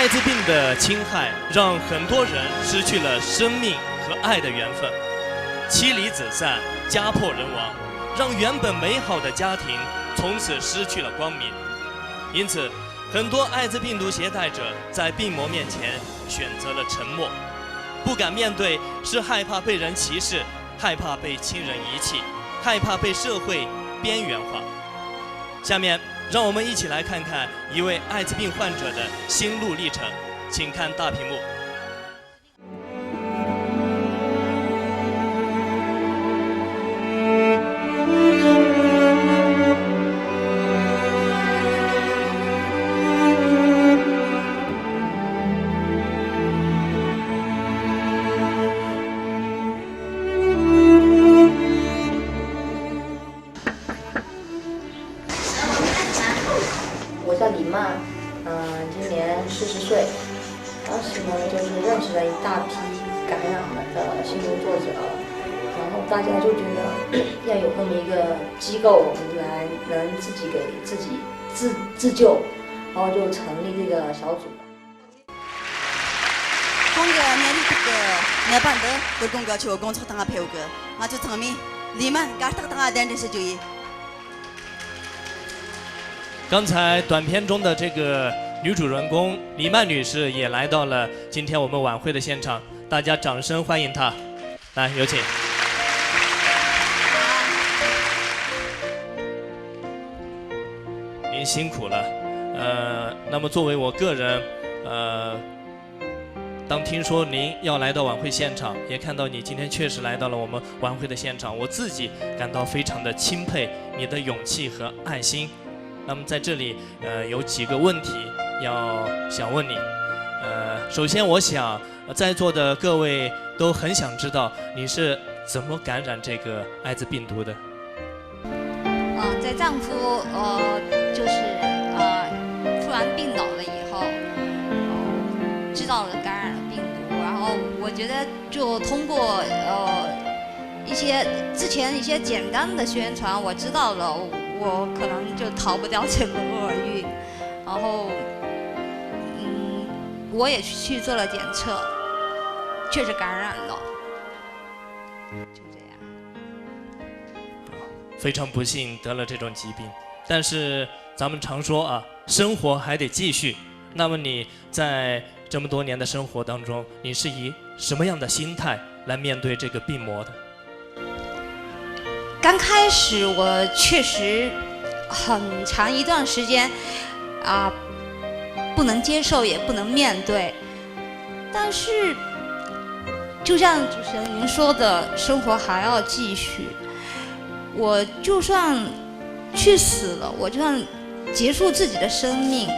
艾滋病的侵害让很多人失去了生命和爱的缘分，妻离子散，家破人亡，让原本美好的家庭从此失去了光明。因此，很多艾滋病毒携带者在病魔面前选择了沉默，不敢面对，是害怕被人歧视，害怕被亲人遗弃，害怕被社会边缘化。下面让我们一起来看看一位艾滋病患者的心路历程，请看大屏幕。我叫李曼，今年40岁。当时呢，就是认识了一大批感染了的性工作者，然后大家就觉得要有这么一个机构来能自己给自己自救，然后就成立这个小组。공개 내리특급 내반드 돌공가 조공 소탕아 배우고 아주 처음이 리만 가스탁당아 댄데스 주의。刚才短片中的这个女主人公李曼女士也来到了今天我们晚会的现场，大家掌声欢迎她。来，有请。您辛苦了。那么作为我个人，当听说您要来到晚会现场，也看到你今天确实来到了我们晚会的现场，我自己感到非常的钦佩你的勇气和爱心。那么在这里，有几个问题想问你。首先我想在座的各位都很想知道你是怎么感染这个艾滋病毒的。在丈夫就是突然病倒了以后，知道了感染了病毒，然后我觉得就通过之前一些简单的宣传，我知道了我可能就逃不掉这个厄运，然后我也去做了检测，确实感染了，就这样。非常不幸得了这种疾病，但是咱们常说啊，生活还得继续。那么你在这么多年的生活当中，你是以什么样的心态来面对这个病魔的？刚开始我确实很长一段时间不能接受也不能面对，但是就像主持人您说的，生活还要继续。我就算去死了，我就算结束自己的生命，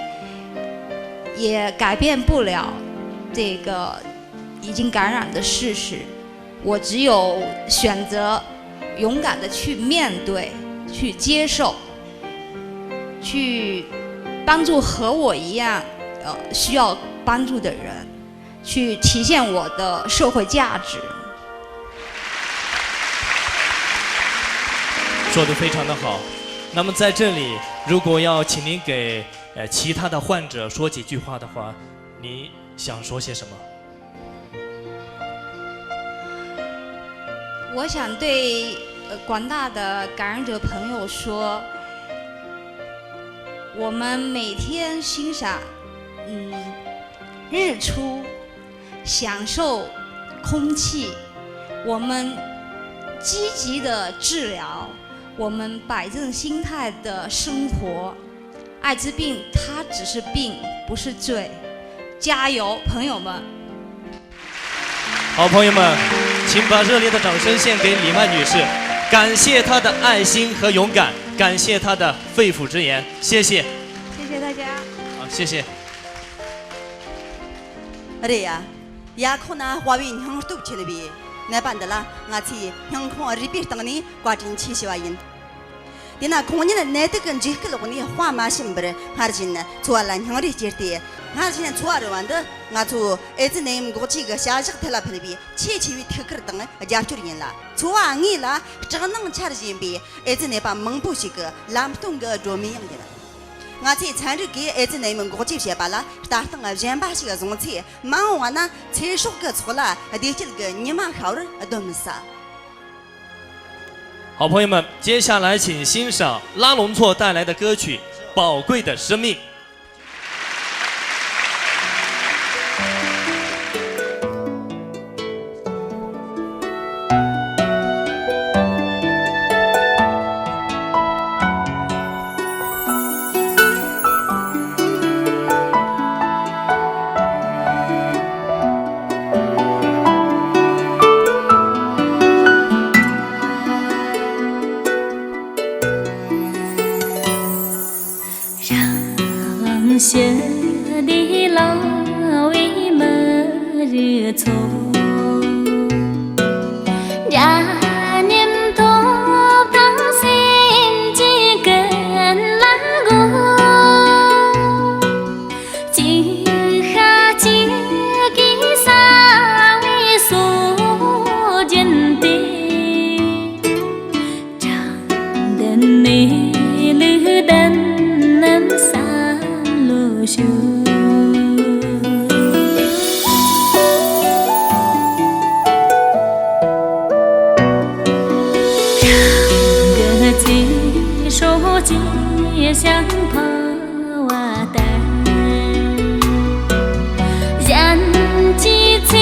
也改变不了这个已经感染的事实。我只有选择勇敢的去面对，去接受，去帮助和我一样需要帮助的人，去体现我的社会价值。说得非常的好。那么在这里，如果要请您给其他的患者说几句话的话，你想说些什么？我想对广大的感染者朋友说，我们每天欣赏日出，享受空气，我们积极的治疗，我们摆正心态的生活。艾滋病它只是病，不是罪。加油，朋友们！好，朋友们，请把热烈的掌声献给李曼女士，感谢她的爱心和勇敢，感谢她的肺腑之言，谢谢。谢谢大家。好，谢谢。야코나 화윈 형뚝 칠비 내반들라 나치 형콩 리비르당니 과진 치시와인 디나 공니는 내득은 지클로니 화마심브르 하르진 초알란 형리 지르티 하르진 초아르완데 나초 에즈네임 고치가 샤식 텔라프리비 치치위 특크르당 자추리인라 초앙이라 저능 차르진비 에즈네바 멍부시가 람통가 조미영데나 我才参与给儿子内蒙国际学罢了，打等啊人把些个种菜，忙完呢才说个错了，得这个你妈好人都没啥。好朋友们，接下来请欣赏拉隆错带来的歌曲《宝贵的生命》。雪的老为么日错，家念头当心几根拉过，几下几个啥为所见的，长得你绿灯能啥？修唱个几首吉祥跑啊蛋，人几几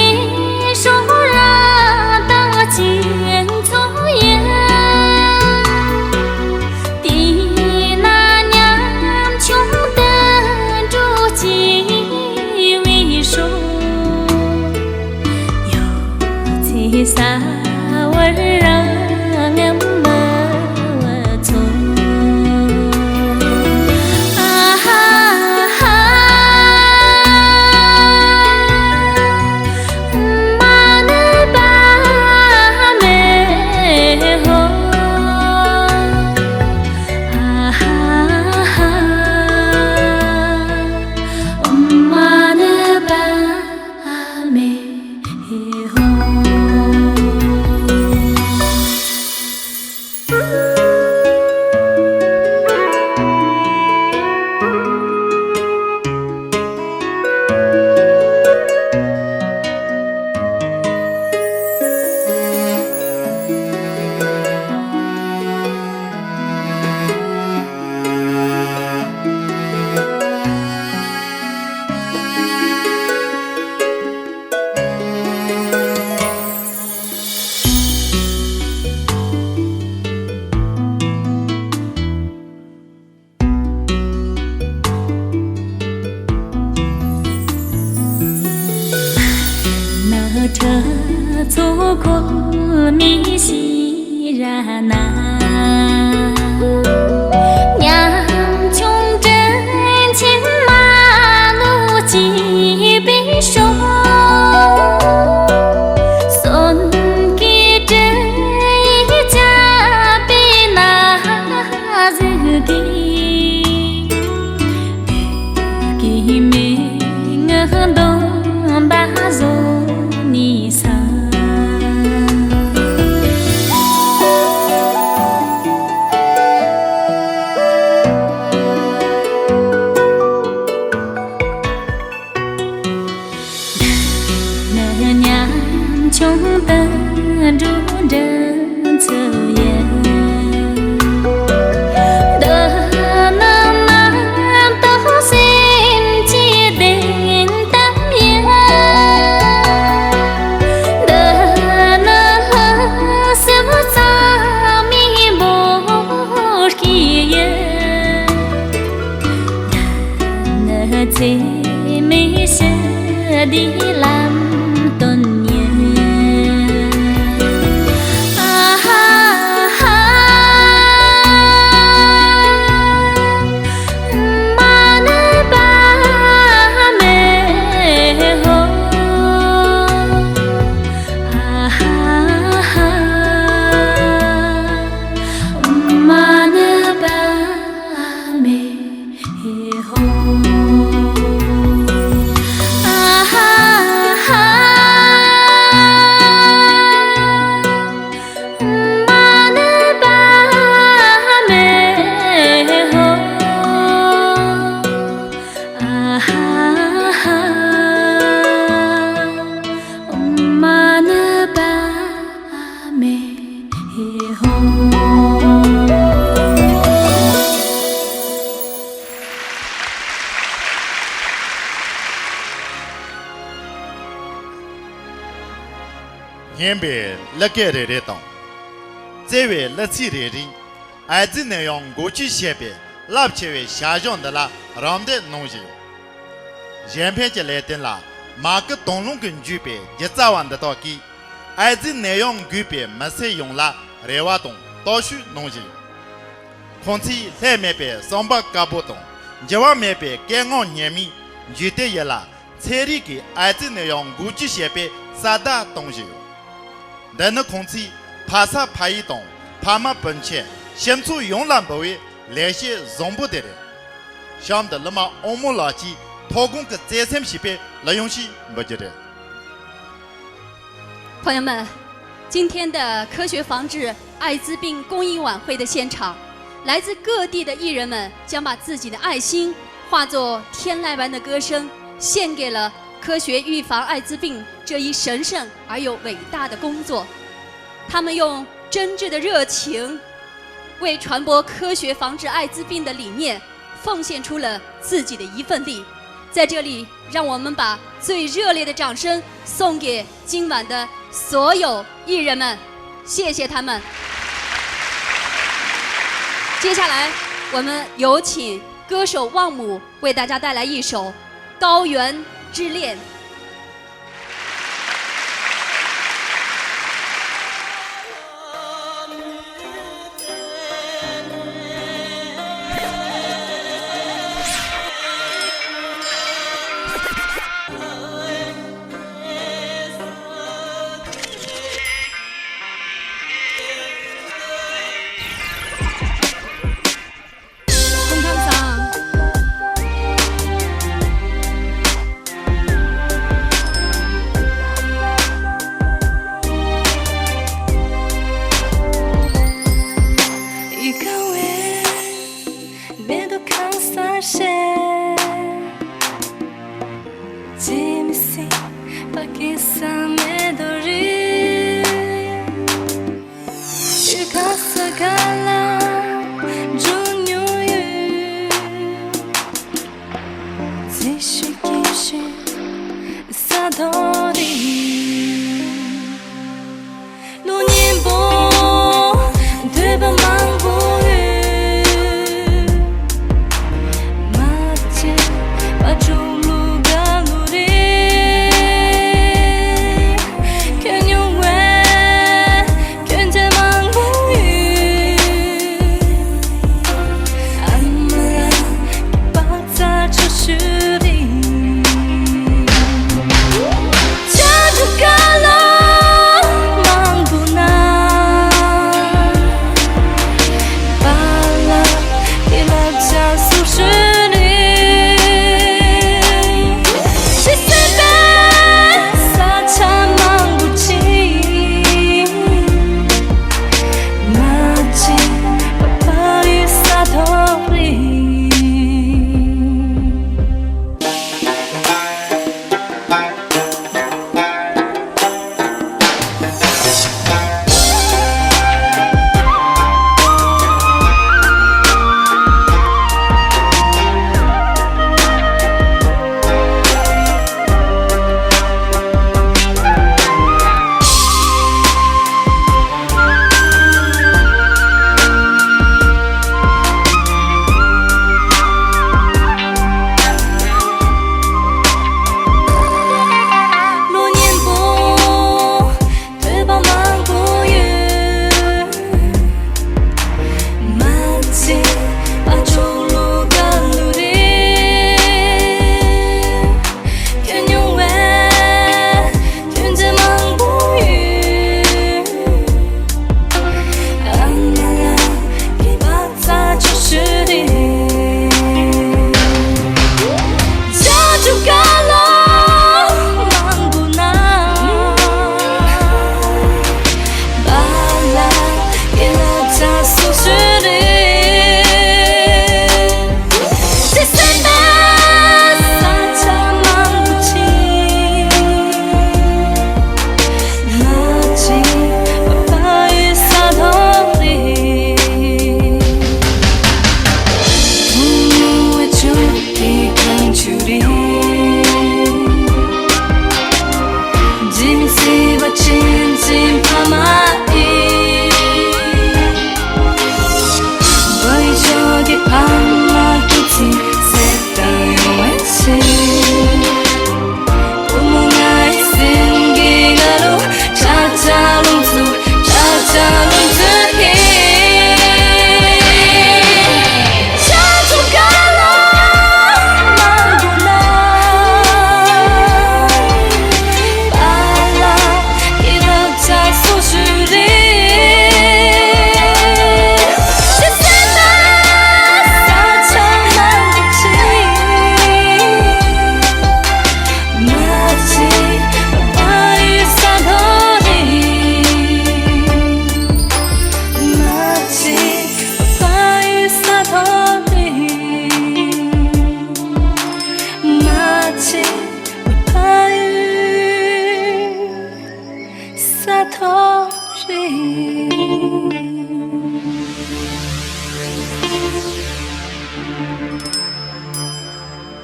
首让大钱作业。啥味儿让俺们错啊哈哈，妈的把妹吼啊哈哈，妈的把妹吼。车走过米西拉那，娘穷真亲马路几杯手，送给这一家被那日给没我都把走。你啥？那娘穷得住人走眼。最美色的蓝冬年啊哈哈，妈的把妹吼啊哈哈，妈的把妹吼。哈哈。年别勒给人的动，这位勒起的人，儿子那样过去些别，拉起为下降的啦，让的弄些。前片就来电啦，马个东龙跟举别，一早晚的到给，儿子那样举别没使用啦，热瓦动，到处弄些。空气来没别，上把搞不动，一晚没别，干昂年米，觉得也啦，彩礼给儿子那样过去些别，啥大东西。人的空气怕啥怕一动，怕嘛本钱，先出用烂不为，那些容不得的。想得那么欧姆垃圾，掏空个再三西边来用西没觉得。朋友们，今天的科学防治艾滋病公益晚会的现场，来自各地的艺人们将把自己的爱心化作天籁般的歌声，献给了科学预防艾滋病这一神圣而又伟大的工作。他们用真挚的热情，为传播科学防治艾滋病的理念，奉献出了自己的一份力。在这里，让我们把最热烈的掌声送给今晚的所有艺人们，谢谢他们。接下来，我们有请歌手旺姆为大家带来一首《高原之恋》。去。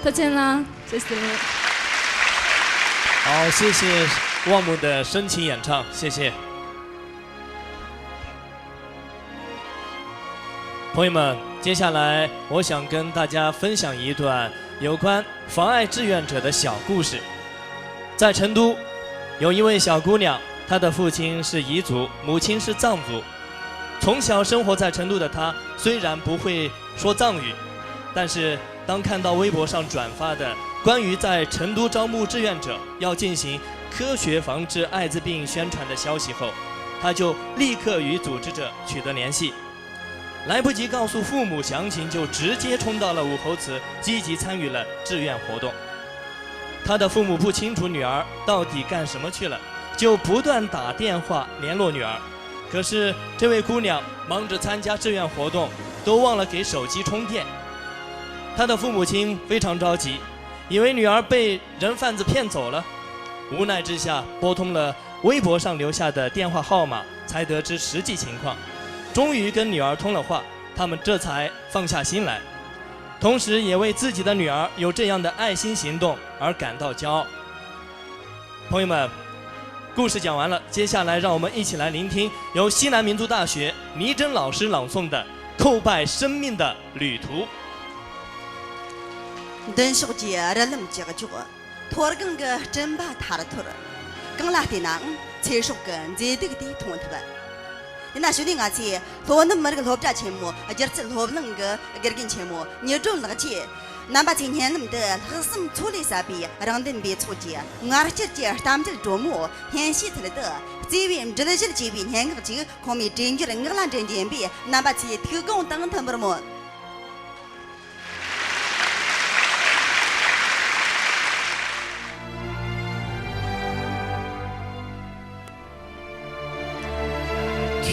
多谢啦，谢谢。好，谢谢旺姆的深情演唱，谢谢。朋友们，接下来我想跟大家分享一段有关妨碍志愿者的小故事。在成都，有一位小姑娘，她的父亲是彝族，母亲是藏族。从小生活在成都的她，虽然不会说藏语，但是当看到微博上转发的关于在成都招募志愿者要进行科学防治艾滋病宣传的消息后，她就立刻与组织者取得联系。来不及告诉父母详情，就直接冲到了武侯祠，积极参与了志愿活动。他的父母不清楚女儿到底干什么去了，就不断打电话联络女儿。可是这位姑娘忙着参加志愿活动，都忘了给手机充电。他的父母亲非常着急，以为女儿被人贩子骗走了。无奈之下，拨通了微博上留下的电话号码，才得知实际情况。终于跟女儿通了话，他们这才放下心来，同时也为自己的女儿有这样的爱心行动而感到骄傲。朋友们，故事讲完了，接下来让我们一起来聆听由西南民族大学倪真老师朗诵的《叩拜生命的旅途》。等小姐儿冷这个脚，托儿更个真把他的托儿，更拉的囊，才说跟这这个地通的吧。那兄弟啊，姐，罗那么这个罗家钱么？今次罗那个给人钱么？你中那个钱，哪怕今天那么的，还是么处理啥比，让人别出钱。我儿子姐他们这个周末，天气特的，这边这里这边天个这个后面真就是我俩真点比，哪怕姐提供等他们么？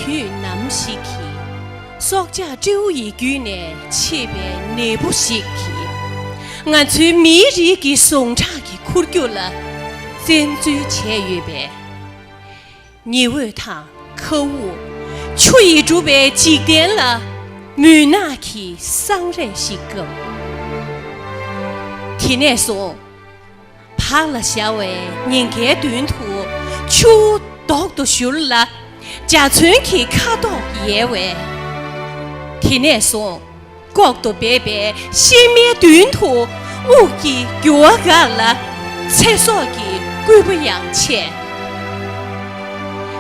去南西去，作家周一句呢，前边内部西去，俺去每日给送茶给苦酒了，真最前预备。你问他可恶，却已准备几点了？没拿去伤人心梗。听那说，怕了下位人家短途，就到都修了。家村去看到野味，听那说，各都别别先面短途，我给脚干了，才说给贵不洋钱。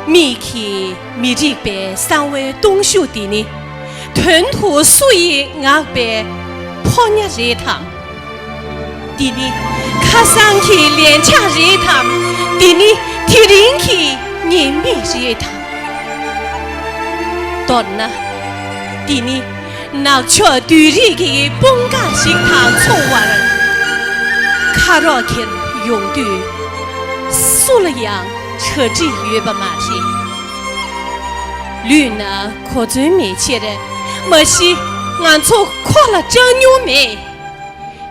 米去米这边三位东秀的呢，吞吐所以俺边泡热热汤，的呢看上去连恰热汤，的呢提人去人民热汤。到那，第二，拿出对里的崩干心汤冲完了，卡绕开用的，苏了样车子越不马蹄，绿呢可最面前的，莫是俺从跨了这牛妹，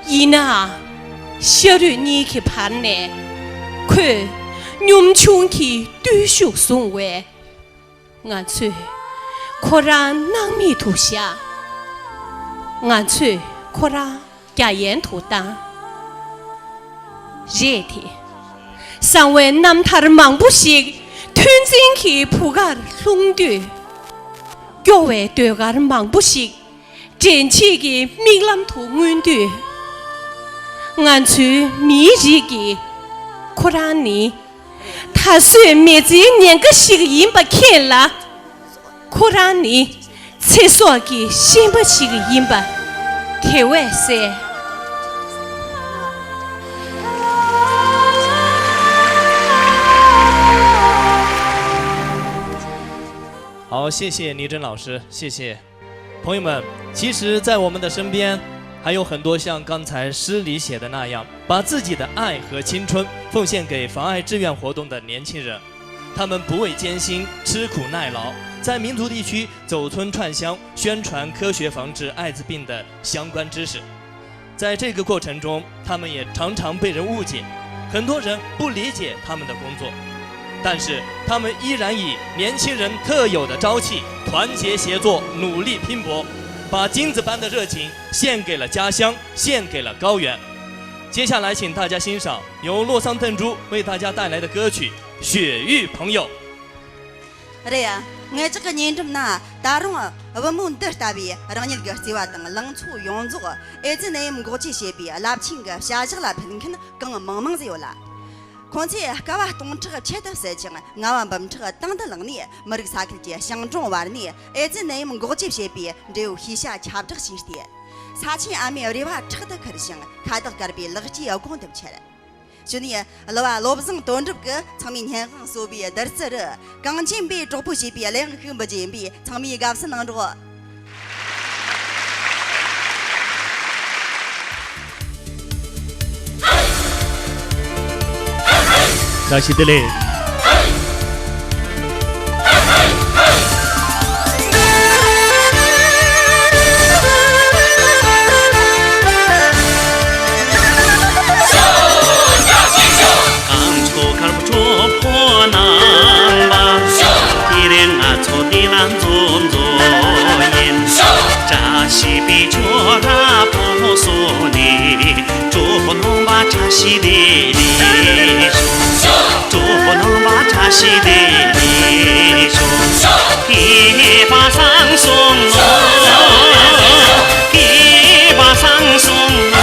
伊那小绿你去盘呢，看牛穷去对手送外，俺去。可让南米土下，俺去可让家烟土当。热天，上位南塔的忙不息，吞进去铺个笼堆，各位对个忙不息，真气的米兰土温堆。俺去米日的可让你，他虽没这年个些个人不看了。可让你厕所给先不起个音吧，开玩笑。好，谢谢倪真老师，谢谢。朋友们，其实，在我们的身边，还有很多像刚才诗里写的那样，把自己的爱和青春奉献给妨碍志愿活动的年轻人。他们不畏艰辛，吃苦耐劳，在民族地区走村串乡，宣传科学防治艾滋病的相关知识。在这个过程中，他们也常常被人误解，很多人不理解他们的工作，但是他们依然以年轻人特有的朝气，团结协作，努力拼搏，把金子般的热情献给了家乡，献给了高原。接下来，请大家欣赏由洛桑邓珠为大家带来的歌曲《雪域朋友》。对呀，我这个年中呢，大众啊，我们得大比让你个计划等冷处用作，儿子呢，我去些比拉不清个，下去了平看跟我忙忙就有了。况且，各位动车车的事情啊，我们车当的冷呢，没这个啥个节，相中玩呢，儿子呢，我去些比只有一下掐不着心的。사치 아미 어리와 차다 거르싱 카다 거르비 러지 여공 됩체래 주니 러와 로브승 돈줍거 창민현 소비에 더스르 강진비 조부시비 랭흥 버진비 창미 값은 능조 자시들의 자시비 줘라 보소니 조보노마 자시대리 조보노마 자시대리 기바상송로 기바상송로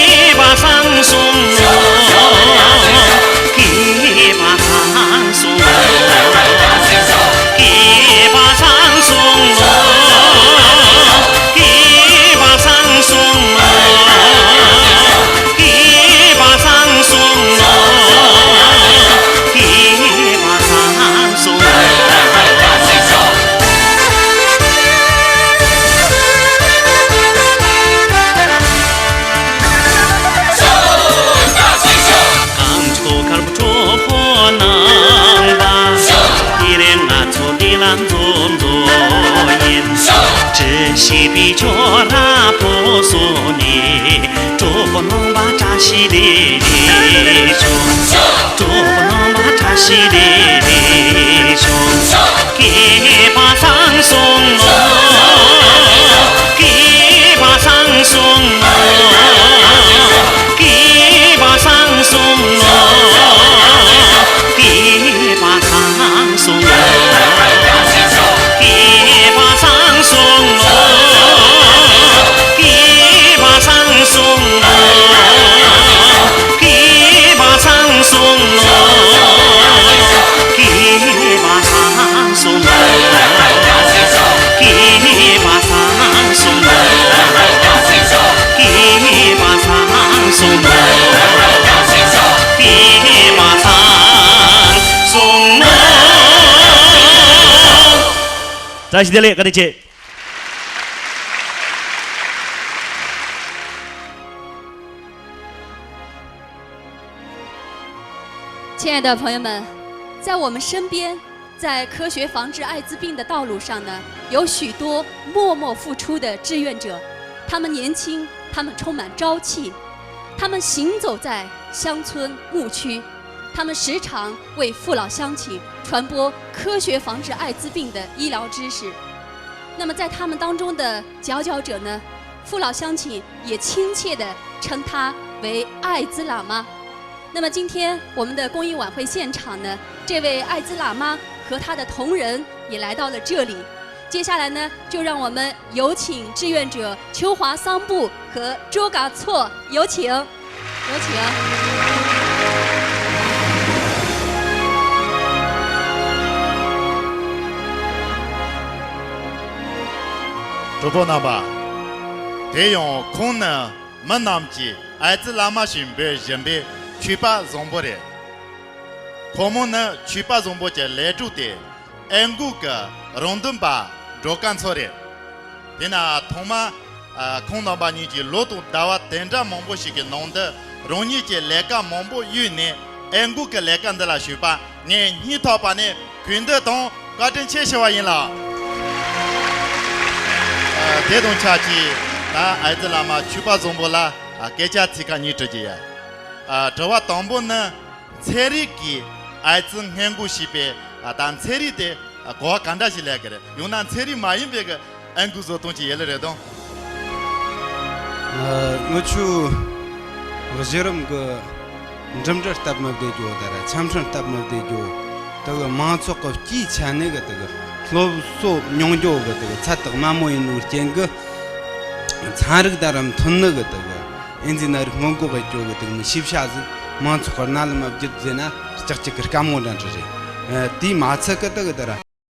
기바상송로 시비 줘라 보소니 조보노마 자시대리 조보노마 자시대리 기바상송로 기바상송로 기바상송로 기바상송로 자시들의 가르치 亲爱的朋友们，在我们身边，在科学防治艾滋病的道路上呢，有许多默默付出的志愿者，他们年轻，他们充满朝气，他们行走在乡村牧区，他们时常为父老乡亲传播科学防治艾滋病的医疗知识。那么在他们当中的佼佼者呢，父老乡亲也亲切地称他为艾滋喇嘛。那么今天我们的公益晚会现场呢，这位艾滋喇嘛和他的同仁也来到了这里。接下来呢，就让我们有请志愿者秋华桑布和卓嘎措，有请，有请。主播那吧，这样可能没那么急，艾滋喇嘛准备准备去把总部的，我们呢去把总部的来住的，安古个荣顿吧做干错的，的那他们空那吧你就罗东大瓦等着忙不是个弄的，容易就来个忙不有呢，安古个来干的啦去把，你他把呢跟得动，搞成切些玩意了。这种假期，艾滋喇嘛去把总部啦，给家提个你直接呀，这话当部呢，彩礼给艾滋韩国西边但彩礼的国干的是来个的，用那彩礼买一别个，俺古做东西也来得动。Muchu Rajaram go Drumder Tab Mavdejo, Champion Tab Mavdejo, the Mansok of Chi Chanega, so Nyongjo, Tatak Mamo in Urjenga, Tarik Daram Tunaga, Engineer Mongo Joga, Shipshaz, Mansok or Nalam of Jitzena, Chachikamo Dantre, Di Matsaka.